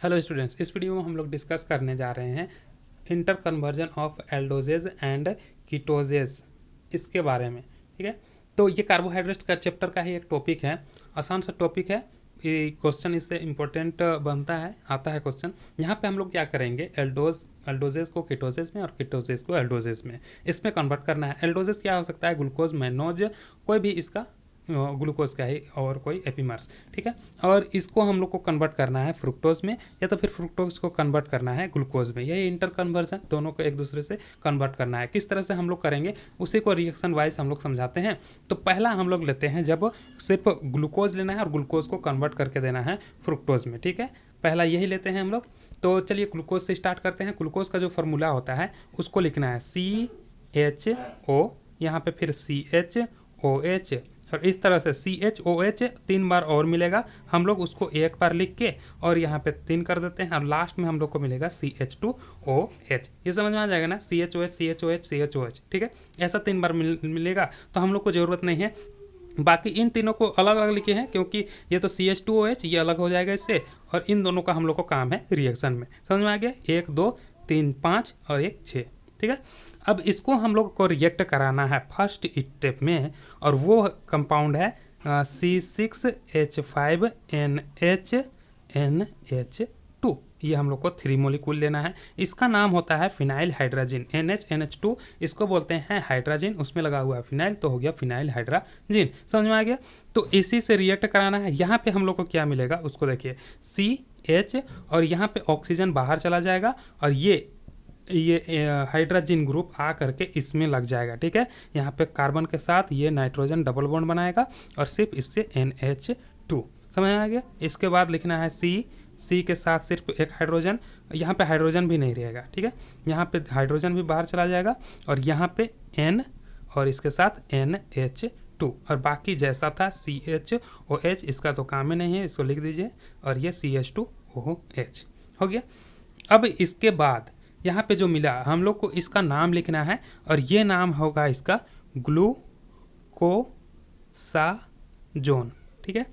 Hello students, इस video में हम लोग डिस्कस करने जा रहे हैं inter conversion of aldoses and कीटोजेज, इसके बारे में। ठीक है, तो ये कार्बोहाइड्रेट का चैप्टर का ही एक टॉपिक है, आसान सा टॉपिक है। ये क्वेश्चन इससे इम्पोर्टेंट बनता है, आता है क्वेश्चन। यहाँ पे हम लोग क्या करेंगे, एल्डोजेज को कीटोजेज में और कीटोजेज को एल्डोजेज में, इसमें कन्वर्ट करना है। एल्डोजेज क्या हो सकता है, ग्लूकोज, मैनोज, कोई भी इसका ग्लूकोज का ही और कोई एपीमर्स। ठीक है, और इसको हम लोग को कन्वर्ट करना है फ्रुक्टोज में, या तो फिर फ्रुक्टोज को कन्वर्ट करना है ग्लूकोज में। यही इंटर कन्वर्जन, दोनों को एक दूसरे से कन्वर्ट करना है। किस तरह से हम लोग करेंगे उसी को रिएक्शन वाइज हम लोग समझाते हैं। तो पहला हम लोग लेते हैं, जब सिर्फ ग्लूकोज लेना है और ग्लूकोज को कन्वर्ट करके देना है फ्रुक्टोज में। ठीक है, पहला यही लेते हैं हम लोग। तो चलिए ग्लूकोज से स्टार्ट करते हैं। ग्लूकोज का जो फॉर्मूला होता है उसको लिखना है CHO, यहाँ पे फिर CHOH, और इस तरह से CHOH 3 बार और मिलेगा, हम लोग उसको एक बार लिख के और यहाँ पे 3 कर देते हैं, और लास्ट में हम लोग को मिलेगा CH2OH। ये समझ में आ जाएगा ना, CHOH CHOH CHOH। ठीक है, ऐसा 3 बार मिलेगा, तो हम लोग को ज़रूरत नहीं है। बाकी इन तीनों को अलग अलग लिखे हैं, क्योंकि ये तो CH2OH, ये अलग हो जाएगा इससे, और इन दोनों का हम लोग को काम है रिएक्शन में। समझ में आ गया, 1 2 3 5 और 1 6। ठीक है, अब इसको हम लोग को रिएक्ट कराना है फर्स्ट स्टेप में, और वो कंपाउंड है C6H5NHNH2। ये हम लोग को 3 मोलिक्यूल लेना है। इसका नाम होता है फिनाइल हाइड्राजिन। NHNH2 इसको बोलते हैं हाइड्राजिन, उसमें लगा हुआ है फिनाइल, तो हो गया फिनाइल हाइड्राजिन। समझ में आ गया, तो इसी से रिएक्ट कराना है। यहाँ पे हम लोग को क्या मिलेगा उसको देखिए, CH, और यहाँ पे ऑक्सीजन बाहर चला जाएगा, और ये हाइड्रोजन ग्रुप आ करके इसमें लग जाएगा। ठीक है, यहाँ पे कार्बन के साथ ये नाइट्रोजन डबल बॉन्ड बनाएगा, और सिर्फ इससे NH2। समझ में आ गया। इसके बाद लिखना है C के साथ सिर्फ एक हाइड्रोजन, यहाँ पे हाइड्रोजन भी नहीं रहेगा। ठीक है, यहाँ पे हाइड्रोजन भी बाहर चला जाएगा, और यहाँ पे N, और इसके साथ NH2, और बाकी जैसा था CHOH, इसका तो काम ही नहीं है, इसको लिख दीजिए, और ये CH2OH हो गया। अब इसके बाद यहाँ पे जो मिला हम लोग को इसका नाम लिखना है, और ये नाम होगा इसका ग्लूकोसाजोन। ठीक है,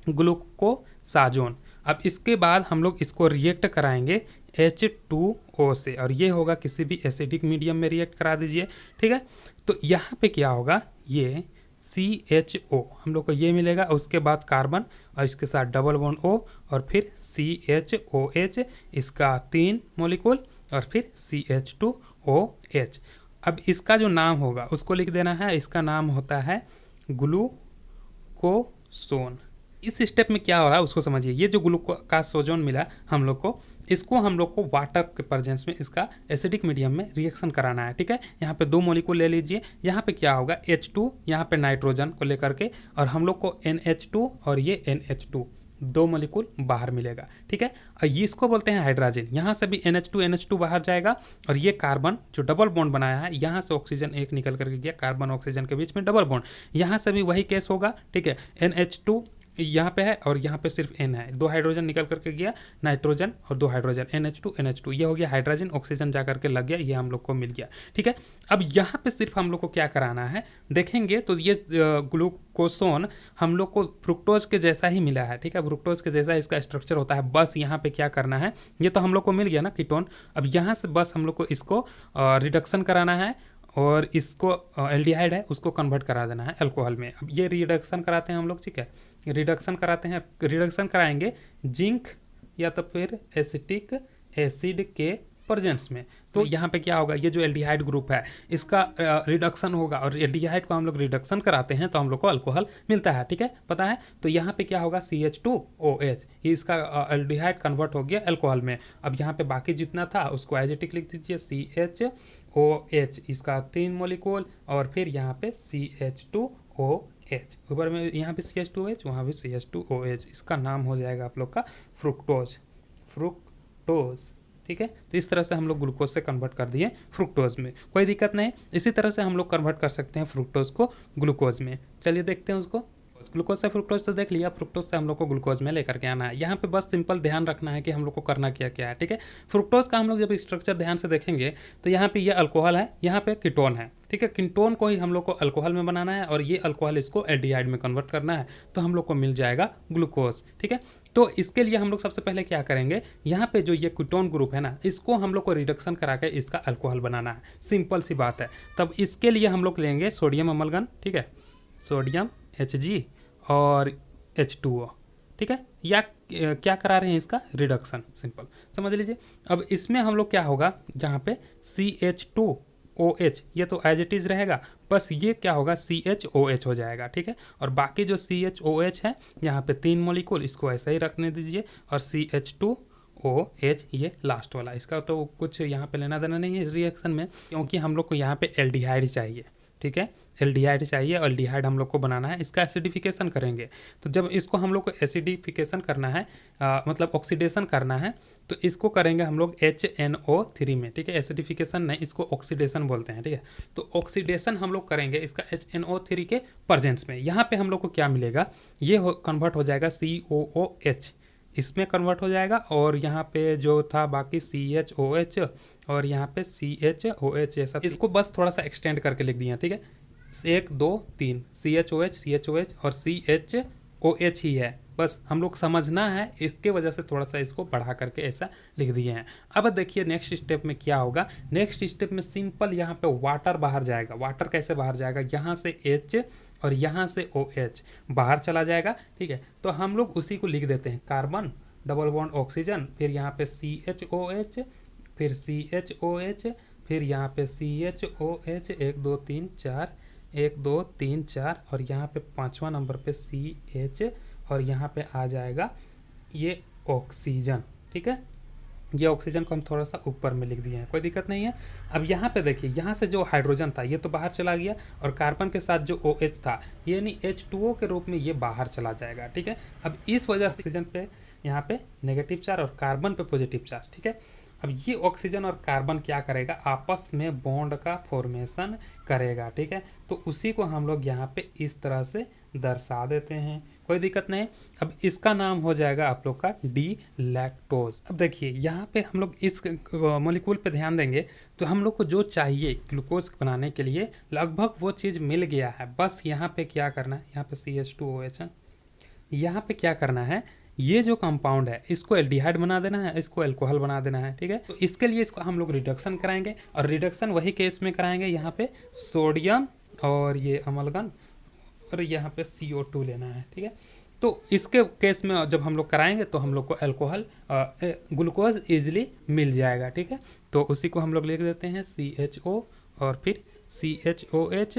ग्लूकोसाजोन। अब इसके बाद हम लोग इसको रिएक्ट कराएंगे H2O से, और ये होगा किसी भी एसिडिक मीडियम में रिएक्ट करा दीजिए। ठीक है, तो यहाँ पे क्या होगा, ये CHO हम लोग को ये मिलेगा, उसके बाद कार्बन और इसके साथ डबल बॉन्ड O, और फिर CHOH, इसका 3 मोलिक्यूल, और फिर CH2OH। अब इसका जो नाम होगा उसको लिख देना है, इसका नाम होता है ग्लूकोसोन। इस स्टेप में क्या हो रहा है उसको समझिए। ये जो ग्लूकोसाजोन मिला हम लोग को, इसको हम लोग को वाटर के प्रेजेंस में इसका एसिडिक मीडियम में रिएक्शन कराना है। ठीक है, यहाँ पे 2 मोलिक्यूल ले लीजिए। यहाँ पे क्या होगा, H2, यहाँ पे नाइट्रोजन को लेकर के, और हम लोग को NH2 और ये NH2, 2 मोलिक्यूल बाहर मिलेगा। ठीक है, और ये इसको बोलते हैं हाइड्रोजन। यहाँ से भी NH2 बाहर जाएगा, और ये कार्बन जो डबल बॉन्ड बनाया है, यहाँ से ऑक्सीजन एक निकल करके गया, कार्बन ऑक्सीजन के बीच में डबल बॉन्ड, यहाँ से भी वही केस होगा। ठीक है, NH2 यहाँ पे है, और यहाँ पे सिर्फ N है, 2 हाइड्रोजन निकल करके गया, नाइट्रोजन और 2 हाइड्रोजन, NH2 ये हो गया हाइड्रोजन, ऑक्सीजन जा करके लग गया, ये हम लोग को मिल गया। ठीक है, अब यहाँ पे सिर्फ हम लोग को क्या कराना है, देखेंगे तो ये ग्लूकोसोन हम लोग को फ्रुक्टोज के जैसा ही मिला है। ठीक है, फ्रुक्टोज के जैसा इसका स्ट्रक्चर होता है, बस यहाँ पे क्या करना है, ये तो हम लोग को मिल गया ना कीटोन, अब यहाँ से बस हम लोग को इसको रिडक्शन कराना है, और इसको एल्डिहाइड है उसको कन्वर्ट करा देना है अल्कोहल में। अब ये रिडक्शन कराते हैं हम लोग। ठीक है, रिडक्शन कराते हैं, रिडक्शन कराएंगे जिंक या तो फिर एसिटिक एसिड के प्रेजेंस में। तो यहाँ पे क्या होगा, ये जो एल्डिहाइड ग्रुप है इसका रिडक्शन होगा, और एल्डिहाइड को हम लोग रिडक्शन कराते हैं तो हम लोग को अल्कोहल मिलता है। ठीक है, पता है, तो यहाँ पे क्या होगा, CH2OH, ये इसका एल्डिहाइड कन्वर्ट हो गया अल्कोहल में। अब यहाँ पे बाकी जितना था उसको एजिटिक लिख दीजिए, CHOH, इसका 3 मोलिक्यूल, और फिर यहाँ पे CH2OH, ऊपर में यहाँ पे CH2OH, वहाँ भी CH2OH, इसका नाम हो जाएगा आप लोग का फ्रुक्टोज। ठीक है, तो इस तरह से हम लोग ग्लूकोज से कन्वर्ट कर दिए फ्रुक्टोज में, कोई दिक्कत नहीं। इसी तरह से हम लोग कन्वर्ट कर सकते हैं फ्रुक्टोज को ग्लूकोज में। चलिए देखते हैं उसको। ग्लूकोज से फ्रुक्टोज से देख लिया, फ्रुक्टोज से हम लोग को ग्लूकोज में लेकर के आना है। यहाँ पे बस सिंपल ध्यान रखना है कि हम लोग को करना क्या क्या है, ठीक है। फ्रुक्टोज का हम लोग जब स्ट्रक्चर ध्यान से देखेंगे तो यहाँ पे ये अल्कोहल है, यहाँ पे कीटोन है, ठीक है। कीटोन को ही हम लोग को अल्कोहल में बनाना है और ये अल्कोहल इसको एल्डिहाइड में कन्वर्ट करना है, तो हम लोग को मिल जाएगा ग्लूकोज, ठीक है। तो इसके लिए हम लोग सबसे पहले क्या करेंगे, यहाँ पे जो ये कीटोन ग्रुप है ना, इसको हम लोग को रिडक्शन करा के इसका अल्कोहल बनाना है, सिंपल सी बात है। तब इसके लिए हम लोग लेंगे सोडियम अमलगन, ठीक है, सोडियम Hg और H2O, ठीक है। या क्या करा रहे हैं इसका रिडक्शन, सिंपल समझ लीजिए। अब इसमें हम लोग क्या होगा, जहाँ पे CH2OH ये तो एज इट इज़ रहेगा, बस ये क्या होगा CHOH हो जाएगा, ठीक है। और बाकी जो CHOH है यहाँ पे 3 मॉलिक्यूल, इसको ऐसे ही रखने दीजिए, और CH2OH ये लास्ट वाला, इसका तो कुछ यहाँ पे लेना देना नहीं है इस रिएक्शन में, क्योंकि हम लोग को यहाँ पे एल्डिहाइड चाहिए, ठीक है। एल्डिहाइड चाहिए, एल्डिहाइड हम लोग को बनाना है, इसका एसिडिफिकेशन करेंगे। तो जब इसको हम लोग को एसिडिफिकेशन करना है, मतलब ऑक्सीडेशन करना है, तो इसको करेंगे हम लोग HNO3 में, ठीक है। एसिडिफिकेशन नहीं, इसको ऑक्सीडेशन बोलते हैं, ठीक है। तो ऑक्सीडेशन हम लोग करेंगे इसका HNO3 के प्रेजेंस में। यहाँ पे हम लोग को क्या मिलेगा, ये कन्वर्ट हो जाएगा COOH, इसमें कन्वर्ट हो जाएगा, और यहाँ पे जो था बाकी CHOH और यहाँ पे CHOH, ये सब इसको बस थोड़ा सा एक्सटेंड करके लिख दिया, ठीक है। 1 2 3 CHOH और CHOH ही है, बस हम लोग समझना है, इसके वजह से थोड़ा सा इसको बढ़ा करके ऐसा लिख दिए हैं। अब देखिए नेक्स्ट स्टेप में क्या होगा, नेक्स्ट स्टेप में सिंपल यहाँ पे वाटर बाहर जाएगा। वाटर कैसे बाहर जाएगा, यहाँ से H और यहाँ से OH बाहर चला जाएगा, ठीक है। तो हम लोग उसी को लिख देते हैं, कार्बन डबल बॉन्ड ऑक्सीजन, फिर यहाँ पे CHOH, फिर CHOH, फिर यहाँ पे CHOH, 1 2 3 4, 1 2 3 4, और यहाँ पे 5वां नंबर पे CH, और यहाँ पे आ जाएगा ये ऑक्सीजन, ठीक है। ये ऑक्सीजन को हम थोड़ा सा ऊपर में लिख दिए हैं, कोई दिक्कत नहीं है। अब यहाँ पे देखिए, यहाँ से जो हाइड्रोजन था ये तो बाहर चला गया, और कार्बन के साथ जो OH था यानी H2O के रूप में ये बाहर चला जाएगा, ठीक है। अब इस वजह से ऑक्सीजन पे यहाँ पे नेगेटिव चार्ज और कार्बन पे पॉजिटिव चार्ज, ठीक है। अब ये ऑक्सीजन और कार्बन क्या करेगा, आपस में बॉन्ड का फॉर्मेशन करेगा, ठीक है। तो उसी को हम लोग यहाँ पे इस तरह से दर्शा देते हैं, कोई दिक्कत नहीं। अब इसका नाम हो जाएगा आप लोग का डी लैक्टोज। अब देखिए यहाँ पे हम लोग इस मॉलिक्यूल पे ध्यान देंगे तो हम लोग को जो चाहिए ग्लूकोज बनाने के लिए लगभग वो चीज़ मिल गया है। बस यहाँ पे क्या करना है, यहाँ पे CH2OH है, यहाँ पे क्या करना है, ये जो कंपाउंड है इसको एल्डिहाइड बना देना है, इसको अल्कोहल बना देना है, ठीक है। तो इसके लिए इसको हम लोग रिडक्शन कराएंगे, और रिडक्शन वही केस में कराएंगे, यहाँ पे सोडियम और ये अमलगन और यहाँ पे CO2 लेना है, ठीक है। तो इसके केस में जब हम लोग कराएंगे तो हम लोग को अल्कोहल ग्लूकोज ईजिली मिल जाएगा, ठीक है। तो उसी को हम लोग लिख देते हैं CHO और फिर CHOH,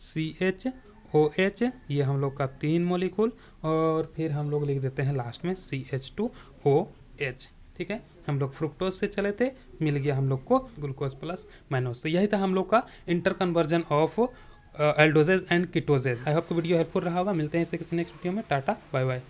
CHOH, ये हम लोग का 3 मॉलिक्यूल, और फिर हम लोग लिख देते हैं लास्ट में CH2OH, ठीक है। हम लोग फ्रुक्टोज से चले थे, मिल गया हम लोग को ग्लूकोज प्लस माइनस। तो यही था हम लोग का interconversion of aldoses and ketoses. I hope कि वीडियो हेल्पफुल रहा होगा। मिलते हैं इसे किसी नेक्स्ट वीडियो में। Tata bye bye.